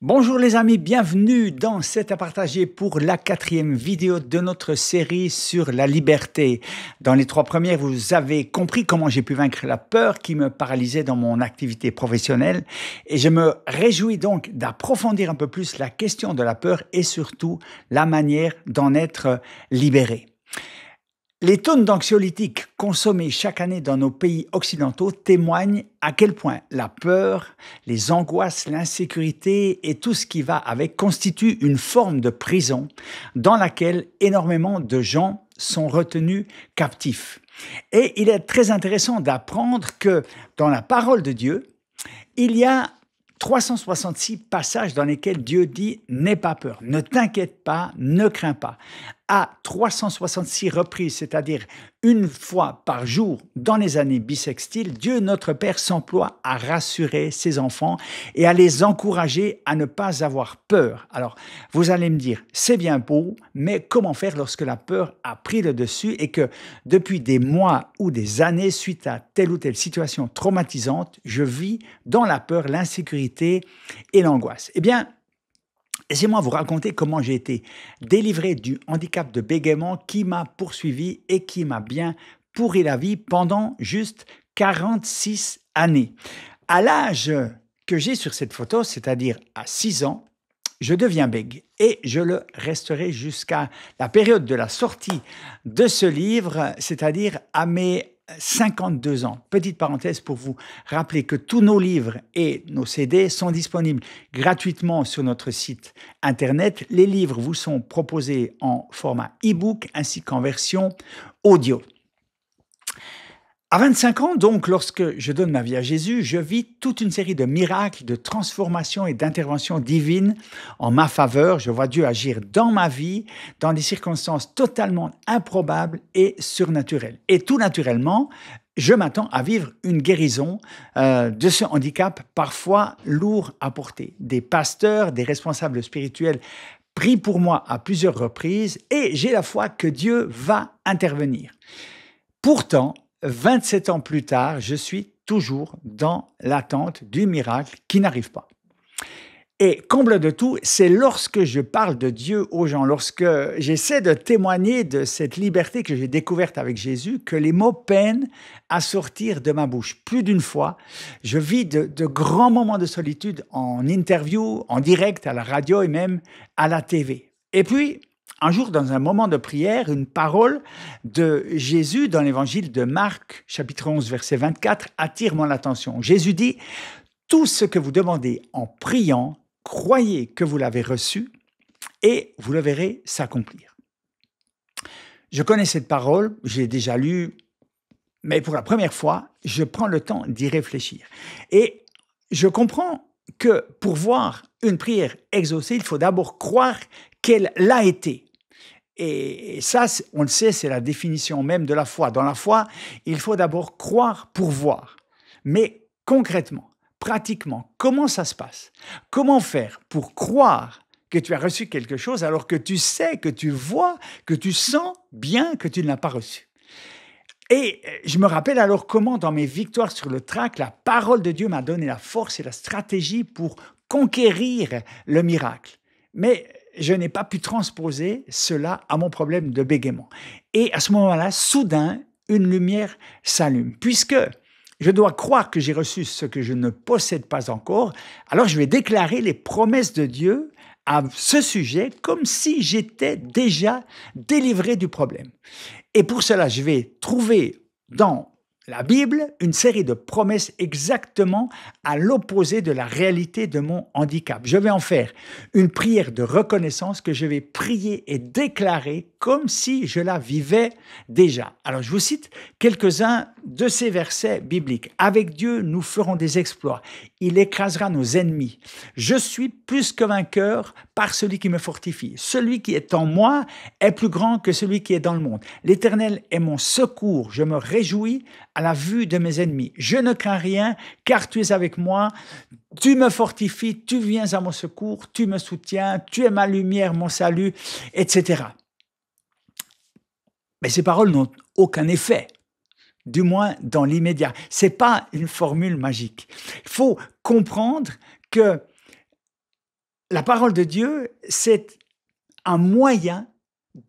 Bonjour les amis, bienvenue dans C'est à partager pour la 4e vidéo de notre série sur la liberté. Dans les 3 premières, vous avez compris comment j'ai pu vaincre la peur qui me paralysait dans mon activité professionnelle. Et je me réjouis donc d'approfondir un peu plus la question de la peur et surtout la manière d'en être libéré. Les tonnes d'anxiolytiques consommées chaque année dans nos pays occidentaux témoignent à quel point la peur, les angoisses, l'insécurité et tout ce qui va avec constituent une forme de prison dans laquelle énormément de gens sont retenus captifs. Et il est très intéressant d'apprendre que dans la parole de Dieu, il y a 366 passages dans lesquels Dieu dit « N'aie pas peur, ne t'inquiète pas, ne crains pas ». À 366 reprises, c'est-à-dire une fois par jour dans les années bissextiles, Dieu notre Père s'emploie à rassurer ses enfants et à les encourager à ne pas avoir peur. Alors, vous allez me dire, c'est bien beau, mais comment faire lorsque la peur a pris le dessus et que depuis des mois ou des années, suite à telle ou telle situation traumatisante, je vis dans la peur, l'insécurité et l'angoisse? Eh bien, laissez-moi vous raconter comment j'ai été délivré du handicap de bégaiement qui m'a poursuivi et qui m'a bien pourri la vie pendant juste 46 années. À l'âge que j'ai sur cette photo, c'est-à-dire à 6 ans, je deviens bègue et je le resterai jusqu'à la période de la sortie de ce livre, c'est-à-dire à mes 52 ans. Petite parenthèse pour vous rappeler que tous nos livres et nos CD sont disponibles gratuitement sur notre site internet. Les livres vous sont proposés en format e-book ainsi qu'en version audio. À 25 ans, donc, lorsque je donne ma vie à Jésus, je vis toute une série de miracles, de transformations et d'interventions divines en ma faveur. Je vois Dieu agir dans ma vie, dans des circonstances totalement improbables et surnaturelles. Et tout naturellement, je m'attends à vivre une guérison de ce handicap parfois lourd à porter. Des pasteurs, des responsables spirituels prient pour moi à plusieurs reprises et j'ai la foi que Dieu va intervenir. Pourtant, 27 ans plus tard, je suis toujours dans l'attente du miracle qui n'arrive pas. Et comble de tout, c'est lorsque je parle de Dieu aux gens, lorsque j'essaie de témoigner de cette liberté que j'ai découverte avec Jésus, que les mots peinent à sortir de ma bouche. Plus d'une fois, je vis de grands moments de solitude en interview, en direct, à la radio et même à la TV. Et puis, un jour, dans un moment de prière, une parole de Jésus dans l'évangile de Marc, chapitre 11, verset 24, attire mon attention. Jésus dit « Tout ce que vous demandez en priant, croyez que vous l'avez reçu et vous le verrez s'accomplir. » Je connais cette parole, je l'ai déjà lue, mais pour la première fois, je prends le temps d'y réfléchir. Et je comprends que pour voir une prière exaucée, il faut d'abord croire qu'elle l'a été. Et ça, on le sait, c'est la définition même de la foi. Dans la foi, il faut d'abord croire pour voir. Mais concrètement, pratiquement, comment ça se passe? Comment faire pour croire que tu as reçu quelque chose alors que tu sais, que tu vois, que tu sens bien que tu ne l'as pas reçu? Et je me rappelle alors comment, dans mes victoires sur le track, la parole de Dieu m'a donné la force et la stratégie pour conquérir le miracle. Mais je n'ai pas pu transposer cela à mon problème de bégaiement. Et à ce moment-là, soudain, une lumière s'allume. Puisque je dois croire que j'ai reçu ce que je ne possède pas encore, alors je vais déclarer les promesses de Dieu à ce sujet comme si j'étais déjà délivré du problème. Et pour cela, je vais trouver dans la Bible une série de promesses exactement à l'opposé de la réalité de mon handicap. Je vais en faire une prière de reconnaissance que je vais prier et déclarer comme si je la vivais déjà. Alors, je vous cite quelques-uns de ces versets bibliques. « Avec Dieu, nous ferons des exploits. Il écrasera nos ennemis. Je suis plus que vainqueur par celui qui me fortifie. Celui qui est en moi est plus grand que celui qui est dans le monde. L'Éternel est mon secours. Je me réjouis à la vue de mes ennemis. Je ne crains rien, car tu es avec moi. Tu me fortifies, tu viens à mon secours, tu me soutiens, tu es ma lumière, mon salut, etc. » Mais ces paroles n'ont aucun effet, du moins dans l'immédiat. Ce n'est pas une formule magique. Il faut comprendre que La parole de Dieu, c'est un moyen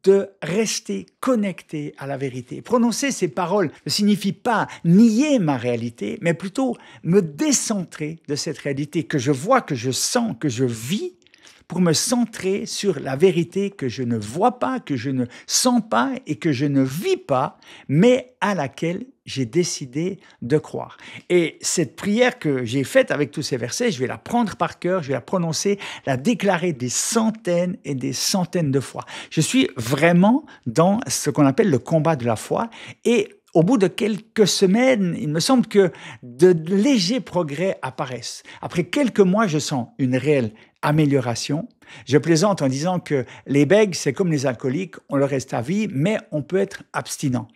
de rester connecté à la vérité. Prononcer ces paroles ne signifie pas nier ma réalité, mais plutôt me décentrer de cette réalité que je vois, que je sens, que je vis, pour me centrer sur la vérité que je ne vois pas, que je ne sens pas et que je ne vis pas, mais à laquelle j'ai décidé de croire. Et cette prière que j'ai faite avec tous ces versets, je vais la prendre par cœur, je vais la prononcer, la déclarer des centaines et des centaines de fois. Je suis vraiment dans ce qu'on appelle le combat de la foi et au bout de quelques semaines, il me semble que de légers progrès apparaissent. Après quelques mois, je sens une réelle amélioration. Je plaisante en disant que les bègues, c'est comme les alcooliques, on le reste à vie, mais on peut être abstinent.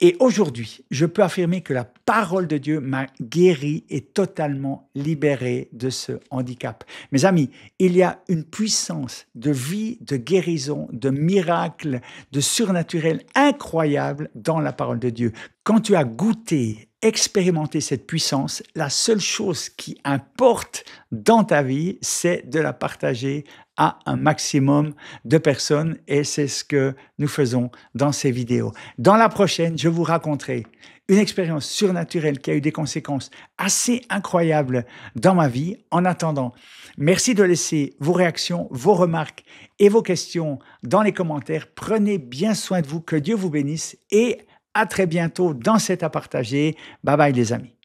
Et aujourd'hui, je peux affirmer que la parole de Dieu m'a guéri et totalement libéré de ce handicap. Mes amis, il y a une puissance de vie, de guérison, de miracle, de surnaturel incroyable dans la parole de Dieu. Quand tu as goûté, expérimenté cette puissance, la seule chose qui importe dans ta vie, c'est de la partager à un maximum de personnes et c'est ce que nous faisons dans ces vidéos. Dans la prochaine, je vous raconterai une expérience surnaturelle qui a eu des conséquences assez incroyables dans ma vie. En attendant, merci de laisser vos réactions, vos remarques et vos questions dans les commentaires. Prenez bien soin de vous, que Dieu vous bénisse et à très bientôt dans cet à partager. Bye bye les amis.